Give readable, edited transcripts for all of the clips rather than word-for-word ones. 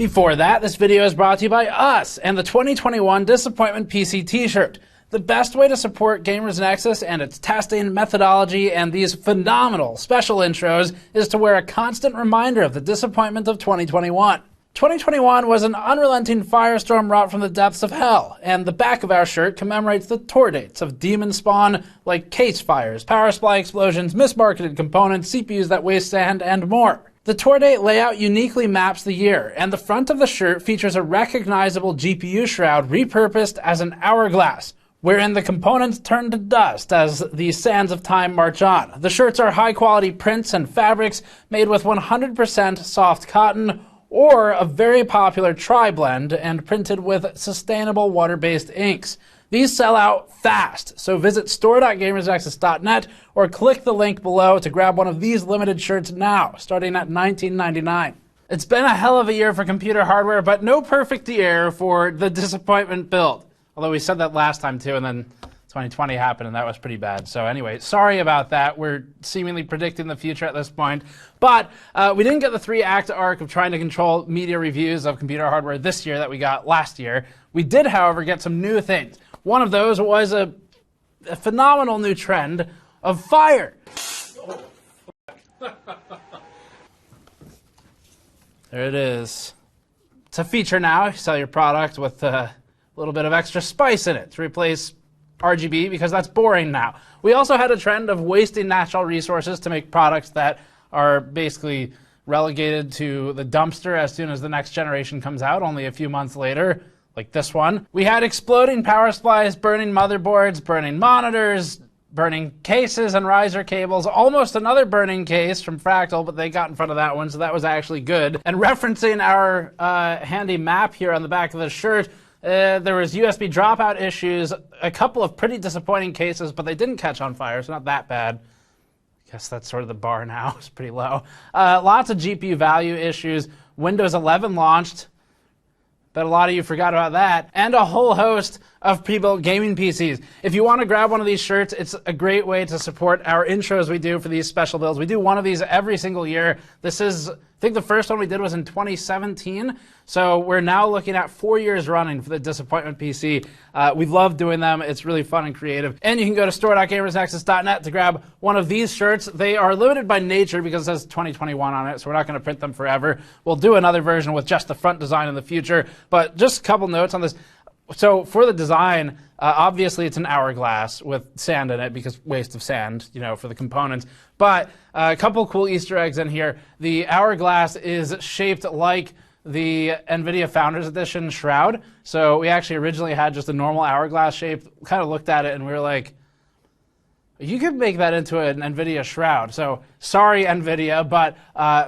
Before that, this video is brought to you by us and the 2021 Disappointment PC t-shirt. The best way to support Gamers Nexus and its testing, methodology, and these phenomenal special intros is to wear a constant reminder of the disappointment of 2021. 2021 was an unrelenting firestorm wrought from the depths of hell, and the back of our shirt commemorates the tour dates of demon spawn like case fires, power supply explosions, mismarketed components, CPUs that waste sand, and more. The tour date layout uniquely maps the year, and the front of the shirt features a recognizable GPU shroud repurposed as an hourglass, wherein the components turn to dust as the sands of time march on. The shirts are high-quality prints and fabrics made with 100% soft cotton, or a very popular tri-blend, and printed with sustainable water-based inks. These sell out fast, so visit store.gamersnexus.net or click the link below to grab one of these limited shirts now, starting at $19.99. It's been a hell of a year for computer hardware, but no perfect year for the disappointment build. Although we said that last time too, and then 2020 happened, and that was pretty bad. So anyway, sorry about that. We're seemingly predicting the future at this point. But we didn't get the 3-act arc of trying to control media reviews of computer hardware this year that we got last year. We did, however, get some new things. One of those was a phenomenal new trend of fire. There it is. It's a feature now. You sell your product with a little bit of extra spice in it to replace RGB, because that's boring now. We also had a trend of wasting natural resources to make products that are basically relegated to the dumpster as soon as the next generation comes out, only a few months later, like this one. We had exploding power supplies, burning motherboards, burning monitors, burning cases and riser cables, almost another burning case from Fractal, but they got in front of that one, so that was actually good. And referencing our handy map here on the back of the shirt, there was USB dropout issues, a couple of pretty disappointing cases, but they didn't catch on fire, so not that bad. I guess that's sort of the bar now. It's pretty low. Lots of GPU value issues. Windows 11 launched. Bet a lot of you forgot about that. And a whole host of pre-built gaming PCs. If you want to grab one of these shirts, it's a great way to support our intros we do for these special builds. We do one of these every single year. This is, I think the first one we did was in 2017. So we're now looking at 4 years running for the Disappointment PC. We love doing them. It's really fun and creative. And you can go to store.gamersnexus.net to grab one of these shirts. They are limited by nature because it says 2021 on it, so we're not going to print them forever. We'll do another version with just the front design in the future. But just a couple notes on this. So for the design, obviously it's an hourglass with sand in it because waste of sand, you know, for the components. But a couple cool Easter eggs in here. The hourglass is shaped like the NVIDIA Founders Edition shroud. So we actually originally had just a normal hourglass shape, kind of looked at it and we were like, you could make that into an NVIDIA shroud. So sorry, NVIDIA, but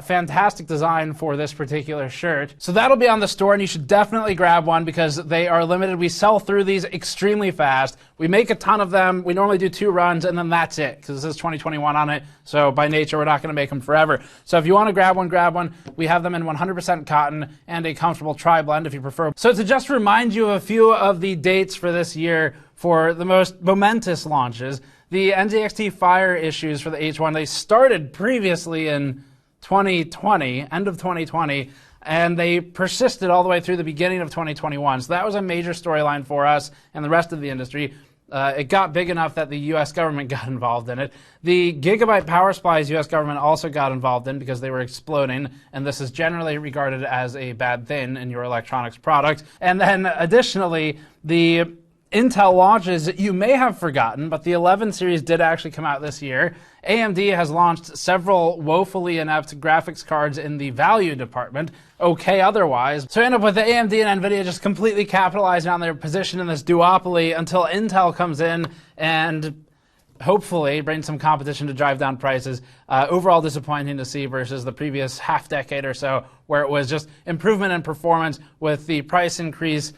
fantastic design for this particular shirt. So that'll be on the store, and you should definitely grab one because they are limited. We sell through these extremely fast. We make a ton of them. We normally do 2 runs, and then that's it, because this is 2021 on it. So by nature, we're not going to make them forever. So if you want to grab one, grab one. We have them in 100% cotton and a comfortable tri-blend if you prefer. So to just remind you of a few of the dates for this year for the most momentous launches, the NZXT fire issues for the H1, they started previously in 2020, end of 2020, and they persisted all the way through the beginning of 2021. So that was a major storyline for us and the rest of the industry. It got big enough that the U.S. government got involved in it. The gigabyte power supplies U.S. government also got involved in because they were exploding, and this is generally regarded as a bad thing in your electronics product. And then additionally, the Intel launches, you may have forgotten, but the 11 series did actually come out this year. AMD has launched several woefully inept graphics cards in the value department, okay otherwise. So you end up with AMD and NVIDIA just completely capitalizing on their position in this duopoly until Intel comes in and hopefully bring some competition to drive down prices. Overall disappointing to see versus the previous half decade or so, where it was just improvement in performance with the price increase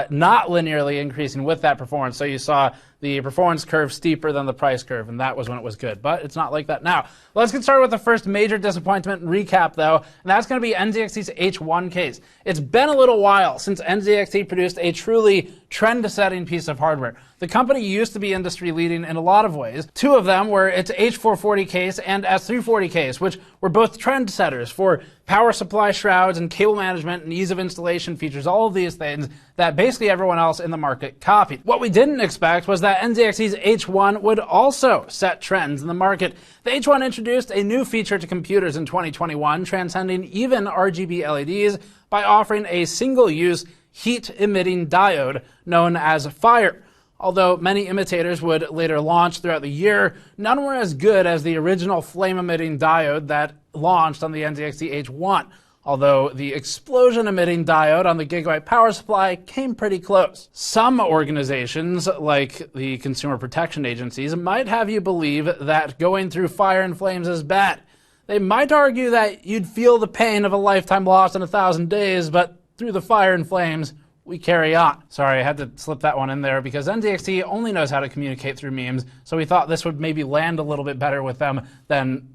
not linearly increasing with that performance. So you saw the performance curve steeper than the price curve, and that was when it was good. But it's not like that now. Let's get started with the first major disappointment and recap, though, and that's going to be NZXT's H1 case. It's been a little while since NZXT produced a truly trend-setting piece of hardware. The company used to be industry-leading in a lot of ways. Two of them were its H440 case and S340 case, which were both trendsetters for power supply shrouds and cable management and ease of installation features, all of these things that basically everyone else in the market copied. What we didn't expect was that NZXT's H1 would also set trends in the market. The H1 introduced a new feature to computers in 2021, transcending even RGB LEDs by offering a single-use heat-emitting diode known as Fire. Although many imitators would later launch throughout the year, none were as good as the original flame-emitting diode that launched on the NZXT H1, although the explosion-emitting diode on the Gigabyte power supply came pretty close. Some organizations, like the consumer protection agencies, might have you believe that going through fire and flames is bad. They might argue that you'd feel the pain of a lifetime lost in 1,000 days, but through the fire and flames, we carry on. Sorry, I had to slip that one in there because NZXT only knows how to communicate through memes, so we thought this would maybe land a little bit better with them than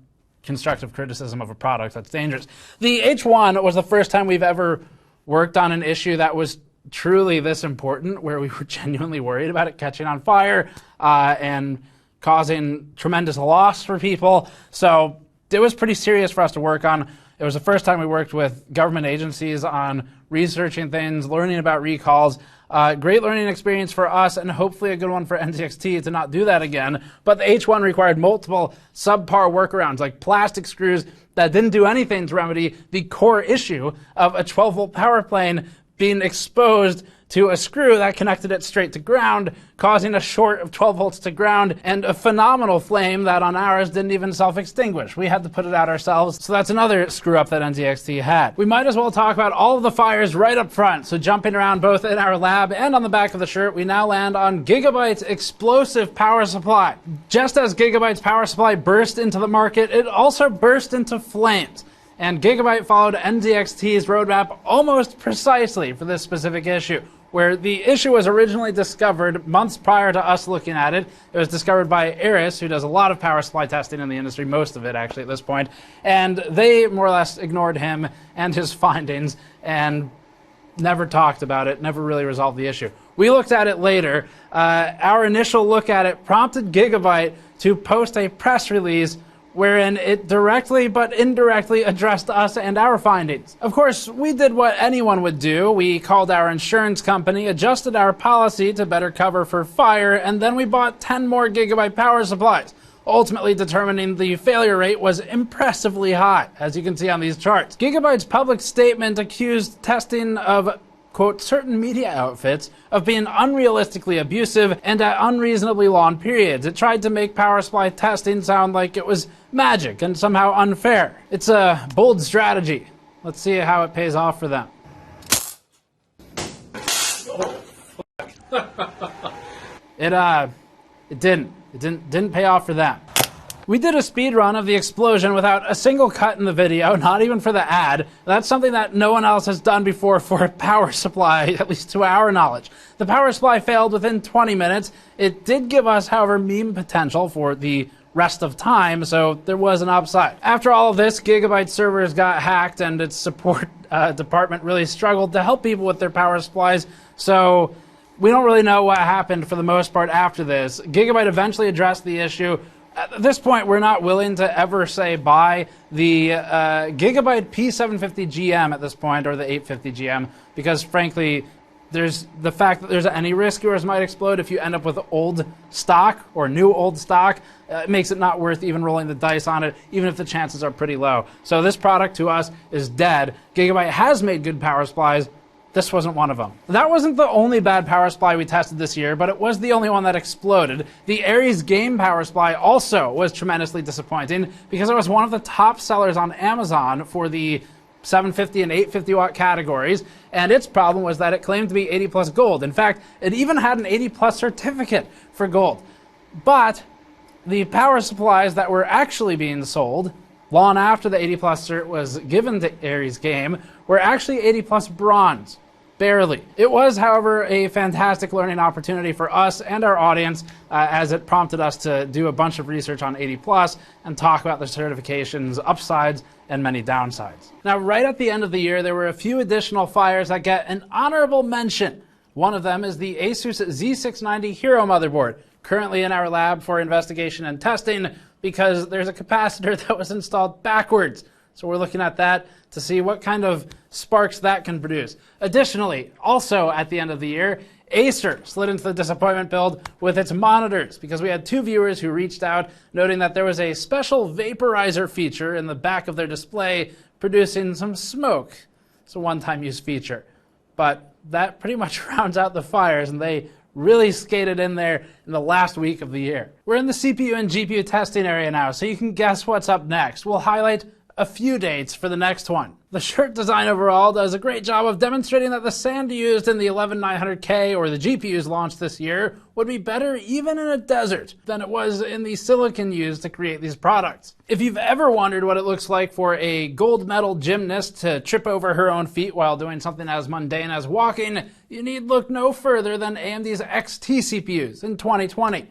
constructive criticism of a product that's dangerous. The H1 was the first time we've ever worked on an issue that was truly this important, where we were genuinely worried about it catching on fire and causing tremendous loss for people. So it was pretty serious for us to work on. It was the first time we worked with government agencies on researching things, learning about recalls. Great learning experience for us, and hopefully a good one for NZXT to not do that again. But the H1 required multiple subpar workarounds, like plastic screws that didn't do anything to remedy the core issue of a 12-volt power plane being exposed to a screw that connected it straight to ground, causing a short of 12 volts to ground and a phenomenal flame that on ours didn't even self-extinguish. We had to put it out ourselves, so that's another screw-up that NZXT had. We might as well talk about all of the fires right up front, so jumping around both in our lab and on the back of the shirt, we now land on Gigabyte's explosive power supply. Just as Gigabyte's power supply burst into the market, it also burst into flames. And Gigabyte followed NZXT's roadmap almost precisely for this specific issue, where the issue was originally discovered months prior to us looking at it. It was discovered by Eris, who does a lot of power supply testing in the industry, most of it actually at this point, and they more or less ignored him and his findings and never talked about it, never really resolved the issue. We looked at it later. Our initial look at it prompted Gigabyte to post a press release wherein it directly but indirectly addressed us and our findings. Of course, we did what anyone would do. We called our insurance company, adjusted our policy to better cover for fire, and then we bought 10 more Gigabyte power supplies, ultimately determining the failure rate was impressively high, as you can see on these charts. Gigabyte's public statement accused testing of, quote, certain media outfits of being unrealistically abusive and at unreasonably long periods. It tried to make power supply testing sound like it was magic and somehow unfair. It's a bold strategy. Let's see how it pays off for them. It didn't pay off for them. We did a speed run of the explosion without a single cut in the video, not even for the ad. That's something that no one else has done before for a power supply, at least to our knowledge. The power supply failed within 20 minutes. It did give us, however, meme potential for the rest of time, so there was an upside. After all of this, Gigabyte servers got hacked and its support department really struggled to help people with their power supplies, so we don't really know what happened for the most part after this. Gigabyte eventually addressed the issue. At this point, we're not willing to ever say buy the Gigabyte P750GM at this point, or the 850GM, because frankly, there's the fact that there's any risk yours might explode if you end up with old stock or new old stock. It makes it not worth even rolling the dice on it, even if the chances are pretty low. So this product to us is dead. Gigabyte has made good power supplies. This wasn't one of them. That wasn't the only bad power supply we tested this year, but it was the only one that exploded. The Aries game power supply also was tremendously disappointing because it was one of the top sellers on Amazon for the 750 and 850 watt categories, and its problem was that it claimed to be 80 plus gold. In fact, it even had an 80 plus certificate for gold. But the power supplies that were actually being sold long after the 80 plus cert was given to Aries game were actually 80 plus bronze. barely. It was, however, a fantastic learning opportunity for us and our audience as it prompted us to do a bunch of research on 80+ and talk about the certification's upsides and many downsides. Now, right at the end of the year, there were a few additional fires that get an honorable mention. One of them is the Asus Z690 Hero motherboard, currently in our lab for investigation and testing because there's a capacitor that was installed backwards. So we're looking at that to see what kind of sparks that can produce. Additionally, also at the end of the year, Acer slid into the disappointment build with its monitors because we had 2 viewers who reached out noting that there was a special vaporizer feature in the back of their display producing some smoke. It's a one-time use feature. But that pretty much rounds out the fires, and they really skated in there in the last week of the year. We're in the CPU and GPU testing area now, so you can guess what's up next. We'll highlight a few dates for the next one. The shirt design overall does a great job of demonstrating that the sand used in the 11900K or the GPUs launched this year would be better even in a desert than it was in the silicon used to create these products. If you've ever wondered what it looks like for a gold medal gymnast to trip over her own feet while doing something as mundane as walking, you need look no further than AMD's XT CPUs in 2020.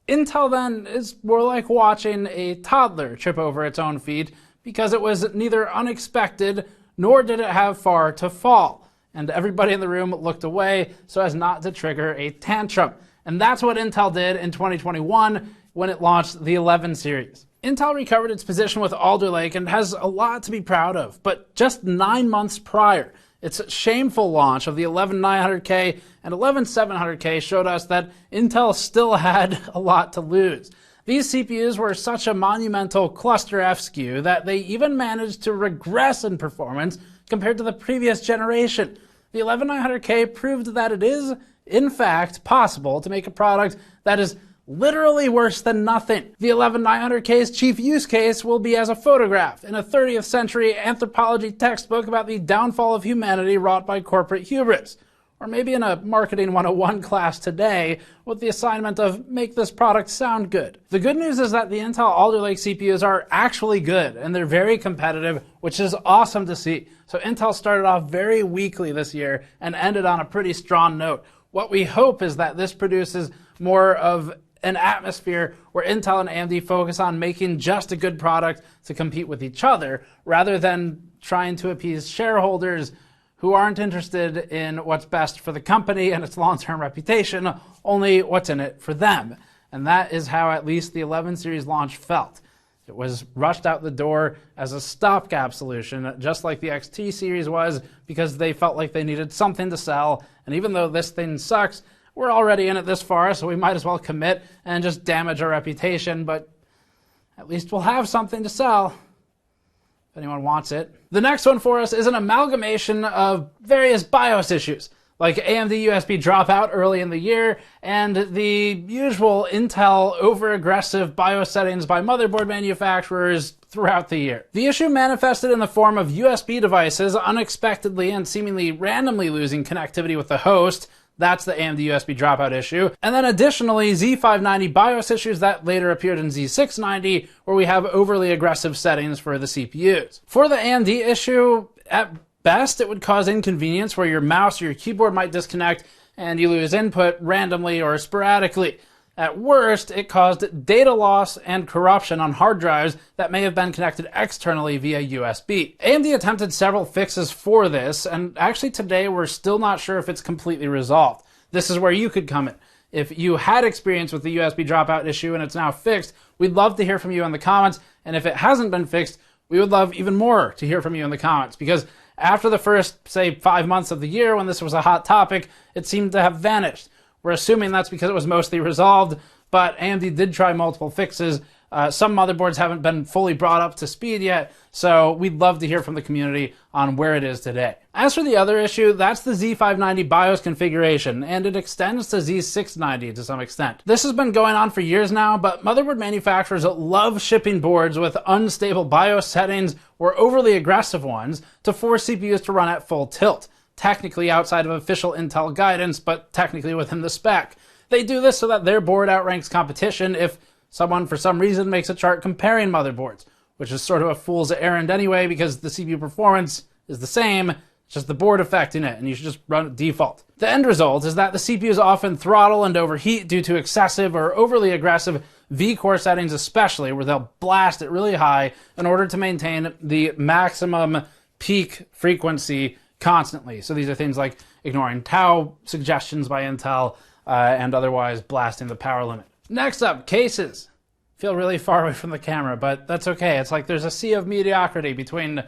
Intel then is more like watching a toddler trip over its own feet because it was neither unexpected nor did it have far to fall. And everybody in the room looked away so as not to trigger a tantrum. And that's what Intel did in 2021 when it launched the 11 series. Intel recovered its position with Alder Lake and has a lot to be proud of, but just 9 months prior, its shameful launch of the 11900K and 11700K showed us that Intel still had a lot to lose. These CPUs were such a monumental cluster F SKU that they even managed to regress in performance compared to the previous generation. The 11900K proved that it is, in fact, possible to make a product that is literally worse than nothing. The 11900K's chief use case will be as a photograph in a 30th century anthropology textbook about the downfall of humanity wrought by corporate hubris. Or maybe in a Marketing 101 class today with the assignment of make this product sound good. The good news is that the Intel Alder Lake CPUs are actually good and they're very competitive, which is awesome to see. So Intel started off very weakly this year and ended on a pretty strong note. What we hope is that this produces more of an atmosphere where Intel and AMD focus on making just a good product to compete with each other rather than trying to appease shareholders who aren't interested in what's best for the company and its long-term reputation, only what's in it for them. And that is how at least the 11 series launch felt. It was rushed out the door as a stopgap solution, just like the XT series was, because they felt like they needed something to sell. And even though this thing sucks, we're already in it this far, so we might as well commit and just damage our reputation, but at least we'll have something to sell. If anyone wants it. The next one for us is an amalgamation of various BIOS issues, like AMD USB dropout early in the year, and the usual Intel over-aggressive BIOS settings by motherboard manufacturers throughout the year. The issue manifested in the form of USB devices unexpectedly and seemingly randomly losing connectivity with the host. That's the AMD USB dropout issue. And then additionally, Z590 BIOS issues that later appeared in Z690, where we have overly aggressive settings for the CPUs. For the AMD issue, at best, it would cause inconvenience where your mouse or your keyboard might disconnect and you lose input randomly or sporadically. At worst, it caused data loss and corruption on hard drives that may have been connected externally via USB. AMD attempted several fixes for this, and actually today we're still not sure if it's completely resolved. This is where you could come in. If you had experience with the USB dropout issue and it's now fixed, we'd love to hear from you in the comments, and if it hasn't been fixed, we would love even more to hear from you in the comments, because after the first, say, 5 months of the year when this was a hot topic, it seemed to have vanished. We're assuming that's because it was mostly resolved, but AMD did try multiple fixes. Some motherboards haven't been fully brought up to speed yet, so we'd love to hear from the community on where it is today. As for the other issue, that's the Z590 BIOS configuration, and it extends to Z690 to some extent. This has been going on for years now, but motherboard manufacturers love shipping boards with unstable BIOS settings or overly aggressive ones to force CPUs to run at full tilt. Technically outside of official Intel guidance, but technically within the spec. They do this so that their board outranks competition if someone for some reason makes a chart comparing motherboards, which is sort of a fool's errand anyway because the CPU performance is the same, It's just the board affecting it, and you should just run it default. The end result is that the CPUs often throttle and overheat due to excessive or overly aggressive V-core settings especially, where they'll blast it really high in order to maintain the maximum peak frequency constantly. So these are things like ignoring tau suggestions by Intel and otherwise blasting the power limit. Next up, cases. Feel really far away from the camera, but that's okay. It's like there's a sea of mediocrity between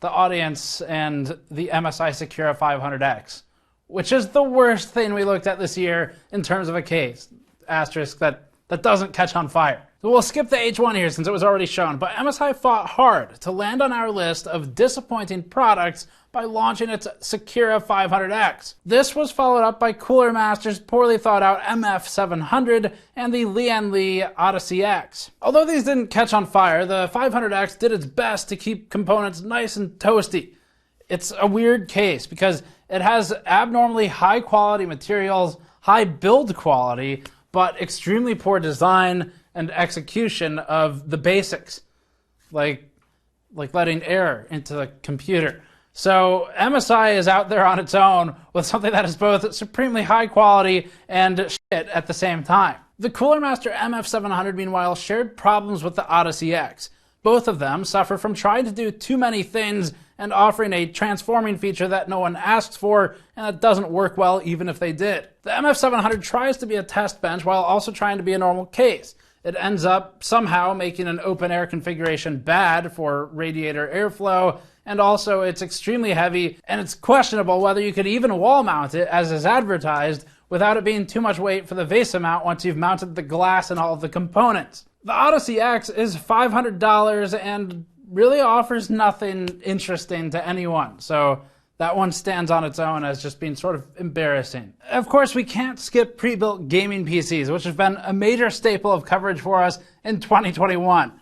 the audience and the MSI Secura 500X, which is the worst thing we looked at this year in terms of a case. Asterisk that doesn't catch on fire. So we'll skip the H1 here since it was already shown, but MSI fought hard to land on our list of disappointing products by launching its Secura 500X. This was followed up by Cooler Master's poorly thought out MF700 and the Lian Li Odyssey X. Although these didn't catch on fire, the 500X did its best to keep components nice and toasty. It's a weird case because it has abnormally high quality materials, high build quality, but extremely poor design and execution of the basics, like letting air into the computer. So MSI is out there on its own with something that is both supremely high quality and shit at the same time. The Cooler Master MF700, meanwhile, shared problems with the Odyssey X. Both of them suffer from trying to do too many things and offering a transforming feature that no one asks for and that doesn't work well even if they did. The MF700 tries to be a test bench while also trying to be a normal case. It ends up somehow making an open air configuration bad for radiator airflow, and also it's extremely heavy, and it's questionable whether you could even wall mount it as is advertised without it being too much weight for the VESA mount once you've mounted the glass and all of the components. The Odyssey X is $500 and really offers nothing interesting to anyone, so that one stands on its own as just being sort of embarrassing. Of course, we can't skip pre-built gaming PCs, which have been a major staple of coverage for us in 2021.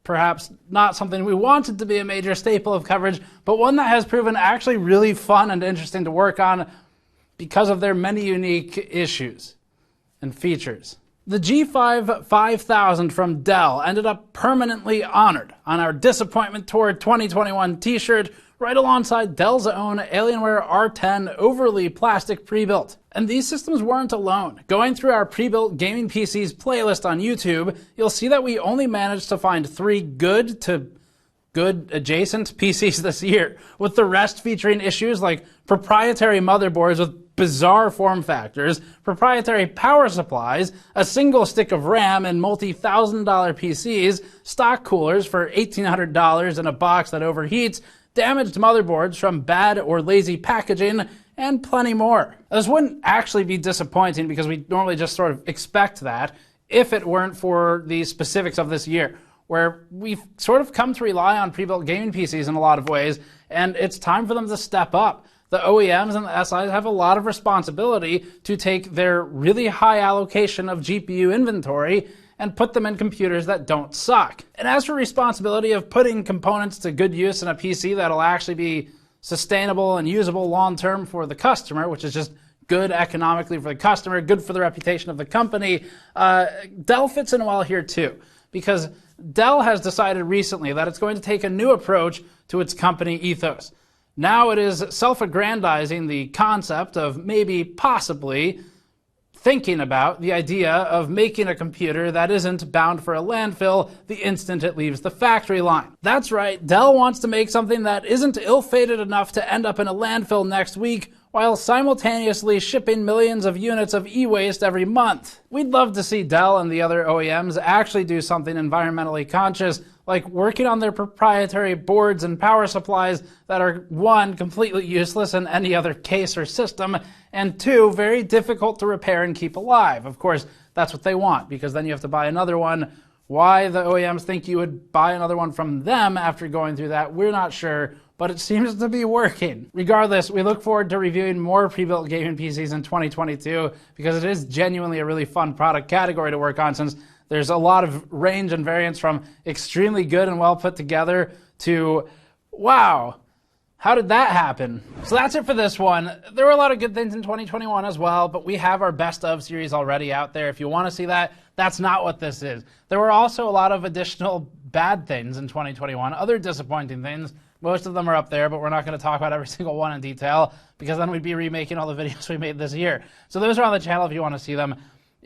Perhaps not something we wanted to be a major staple of coverage, but one that has proven actually really fun and interesting to work on because of their many unique issues and features. The G5 5000 from Dell ended up permanently honored on our Disappointment Tour 2021 t-shirt, right alongside Dell's own Alienware R10 overly plastic pre-built. And these systems weren't alone. Going through our pre-built gaming PCs playlist on YouTube, you'll see that we only managed to find 3 good to good adjacent PCs this year, with the rest featuring issues like proprietary motherboards with bizarre form factors, proprietary power supplies, a single stick of RAM in multi-$1,000 PCs, stock coolers for $1,800 in a box that overheats, damaged motherboards from bad or lazy packaging, and plenty more. This wouldn't actually be disappointing because we normally just sort of expect that if it weren't for the specifics of this year, where we've sort of come to rely on pre-built gaming PCs in a lot of ways, and it's time for them to step up. The OEMs and the SIs have a lot of responsibility to take their really high allocation of GPU inventory and put them in computers that don't suck. And as for responsibility of putting components to good use in a PC that'll actually be sustainable and usable long-term for the customer, which is just good economically for the customer, good for the reputation of the company, Dell fits in well here too, because Dell has decided recently that it's going to take a new approach to its company ethos. Now it is self-aggrandizing the concept of maybe, possibly, thinking about the idea of making a computer that isn't bound for a landfill the instant it leaves the factory line. That's right, Dell wants to make something that isn't ill-fated enough to end up in a landfill next week, while simultaneously shipping millions of units of e-waste every month. We'd love to see Dell and the other OEMs actually do something environmentally conscious, like working on their proprietary boards and power supplies that are 1, completely useless in any other case or system, and 2, very difficult to repair and keep alive. Of course, that's what they want, because then you have to buy another one. Why the OEMs think you would buy another one from them after going through that, we're not sure, but it seems to be working. Regardless, we look forward to reviewing more pre-built gaming PCs in 2022 because it is genuinely a really fun product category to work on, since there's a lot of range and variance from extremely good and well put together to, wow, how did that happen? So that's it for this one. There were a lot of good things in 2021 as well, but we have our best of series already out there. If you want to see that, that's not what this is. There were also a lot of additional bad things in 2021, other disappointing things Most of them are up there, but we're not going to talk about every single one in detail because then we'd be remaking all the videos we made this year. So those are on the channel if you want to see them.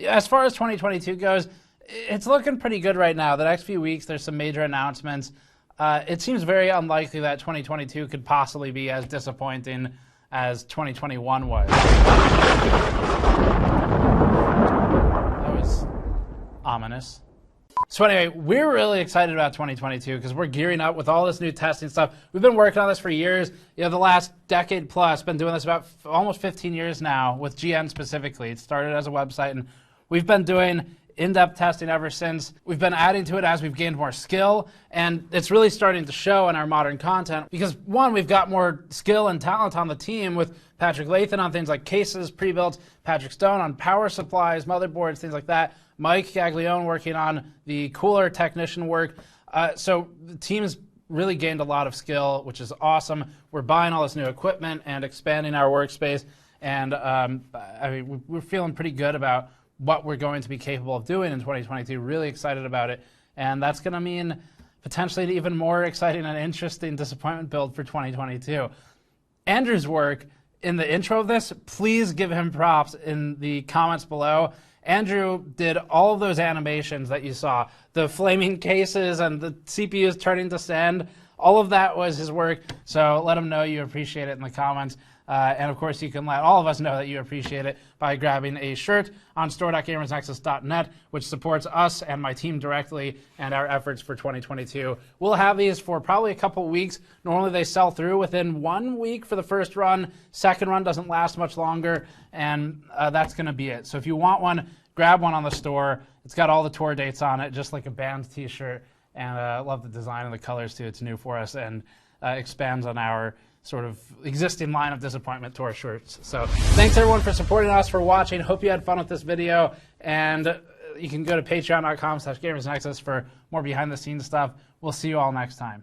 As far as 2022 goes, it's looking pretty good right now. The next few weeks, there's some major announcements. It seems very unlikely that 2022 could possibly be as disappointing as 2021 was. That was ominous. So anyway, we're really excited about 2022 because we're gearing up with all this new testing stuff. We've been working on this for years. You know, the last decade plus, been doing this about almost 15 years now with GN specifically. It started as a website, and we've been doing in-depth testing ever since. We've been adding to it as we've gained more skill, and it's really starting to show in our modern content because, one, we've got more skill and talent on the team with Patrick Lathan on things like cases, pre-built, Patrick Stone on power supplies, motherboards, things like that, Mike Gaglione working on the cooler technician work. So the team's really gained a lot of skill, which is awesome. We're buying all this new equipment and expanding our workspace, and I mean, we're feeling pretty good about what we're going to be capable of doing in 2022. Really excited about it, and that's going to mean potentially an even more exciting and interesting disappointment build for 2022. Andrew's work in the intro of this, please give him props in the comments below. Andrew did all of those animations that you saw, the flaming cases and the CPUs turning to sand. All of that was his work, so let him know you appreciate it in the comments. And of course, you can let all of us know that you appreciate it by grabbing a shirt on store.gamersnexus.net, which supports us and my team directly and our efforts for 2022. We'll have these for probably a couple weeks. Normally they sell through within 1 week for the first run. Second run doesn't last much longer, and that's going to be it. So if you want one, grab one on the store. It's got all the tour dates on it, just like a band t-shirt. And I love the design and the colors too. It's new for us and expands on our sort of existing line of disappointment tour shirts. So thanks everyone for supporting us, for watching. Hope you had fun with this video. And you can go to patreon.com/gamersnexus for more behind the scenes stuff. We'll see you all next time.